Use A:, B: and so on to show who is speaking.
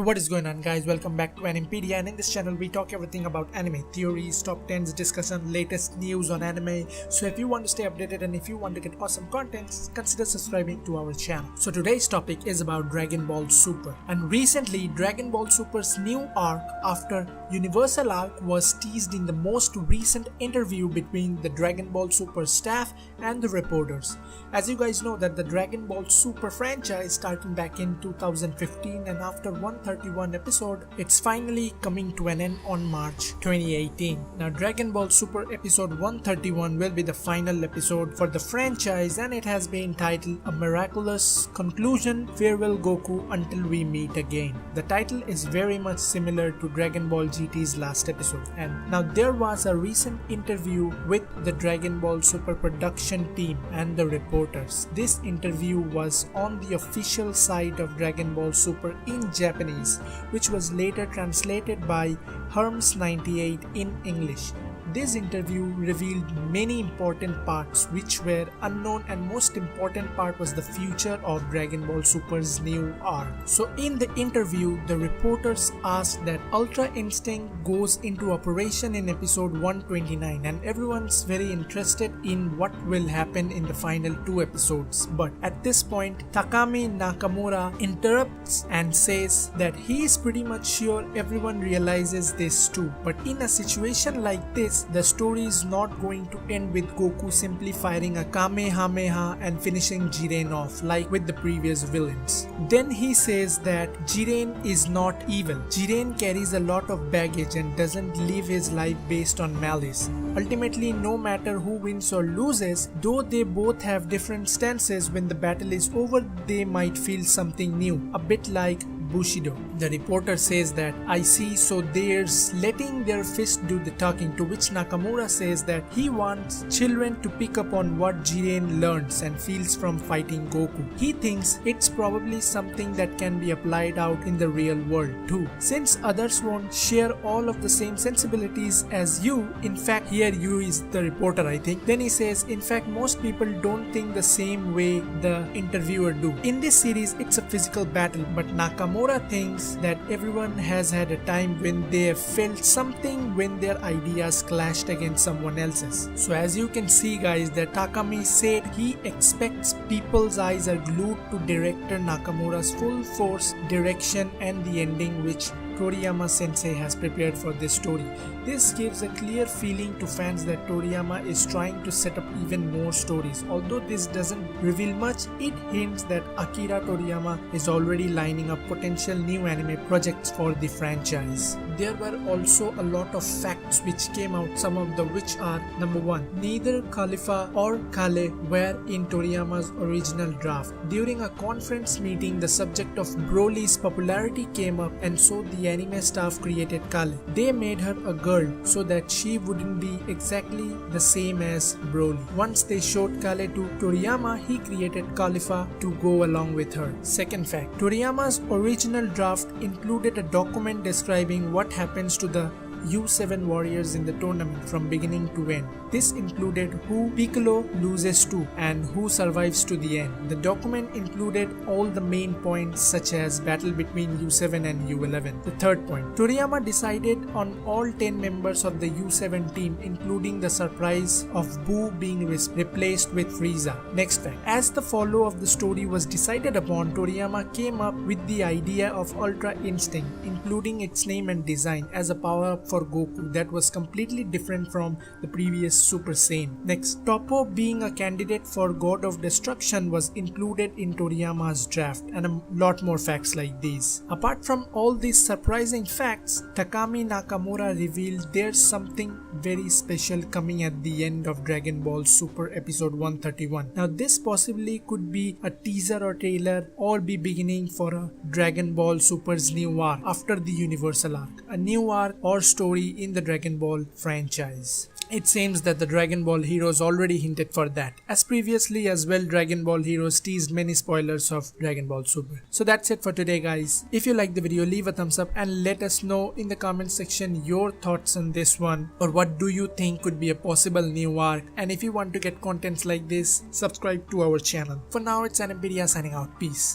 A: What is going on, guys? Welcome back to AnimPedia, and in this channel we talk everything about anime theories, top 10s, discussion, latest news on anime. So if you want to stay updated and if you want to get awesome contents, consider subscribing to our channel. So today's topic is about Dragon Ball Super, and recently Dragon Ball Super's new arc after Universal arc was teased in the most recent interview between the Dragon Ball Super staff and the reporters. As you guys know that the Dragon Ball Super franchise started back in 2015, and after 131 episode, it's finally coming to an end on March 2018. Now Dragon Ball Super episode 131 will be the final episode for the franchise, and it has been titled A Miraculous Conclusion, Farewell Goku Until We Meet Again. The title is very much similar to Dragon Ball GT's last episode. And now there was a recent interview with the Dragon Ball Super production team and the reporters. This interview was on the official site of Dragon Ball Super in Japanese, which was later translated by Herms98 in English. This interview revealed many important parts which were unknown, and most important part was the future of Dragon Ball Super's new arc. So in the interview, the reporters asked that Ultra Instinct goes into operation in episode 129, and everyone's very interested in what will happen in the final 2 episodes. But at this point, Takami Nakamura interrupts and says that he is pretty much sure everyone realizes this too. But in a situation like this, the story is not going to end with Goku simply firing a Kamehameha and finishing Jiren off like with the previous villains. Then he says that Jiren is not evil. Jiren carries a lot of baggage and doesn't live his life based on malice. Ultimately, no matter who wins or loses, though they both have different stances, when the battle is over, they might feel something new, a bit like Bushido. The reporter says that, I see, so there's letting their fist do the talking, to which Nakamura says that he wants children to pick up on what Jiren learns and feels from fighting Goku. He thinks it's probably something that can be applied out in the real world too, since others won't share all of the same sensibilities as you. In fact, here you is the reporter, I think. Then he says, in fact, most people don't think the same way the interviewer do. In this series, it's a physical battle, but Nakamura thinks that everyone has had a time when they have felt something when their ideas clashed against someone else's. So as you can see, guys, that Takami said he expects people's eyes are glued to director Nakamura's full force, direction and the ending which Toriyama sensei has prepared for this story. This gives a clear feeling to fans that Toriyama is trying to set up even more stories. Although this doesn't reveal much, it hints that Akira Toriyama is already lining up potential new anime projects for the franchise. There were also a lot of facts which came out, some of the which are: number 1, neither Khalifa or Kale were in Toriyama's original draft. During a conference meeting, the subject of Broly's popularity came up, and so the anime staff created Kale. They made her a girl so that she wouldn't be exactly the same as Broly. Once they showed Kale to Toriyama, he created Khalifa to go along with her. Second fact, Toriyama's original draft included a document describing what happens to the U7 warriors in the tournament from beginning to end. This included who Piccolo loses to and who survives to the end. The document included all the main points such as battle between U7 and U11. The third point, Toriyama decided on all 10 members of the U7 team, including the surprise of Boo being replaced with Frieza. Next fact, as the follow of the story was decided upon, Toriyama came up with the idea of Ultra Instinct, including its name and design, as a power-up for Goku that was completely different from the previous Super Saiyan. Next, Toppo being a candidate for God of Destruction was included in Toriyama's draft, and a lot more facts like these. Apart from all these surprising facts, Takami Nakamura revealed there's something very special coming at the end of Dragon Ball Super episode 131. Now this possibly could be a teaser or trailer, or be beginning for a Dragon Ball Super's new arc after the Universal arc, a new arc or story in the Dragon Ball franchise. It seems that the Dragon Ball Heroes already hinted for that, as previously as well Dragon Ball Heroes teased many spoilers of Dragon Ball Super. So that's it for today, guys. If you like the video, leave a thumbs up and let us know in the comment section your thoughts on this one, or what do you think could be a possible new arc. And if you want to get contents like this, subscribe to our channel. For now, it's AnimPedia signing out. Peace.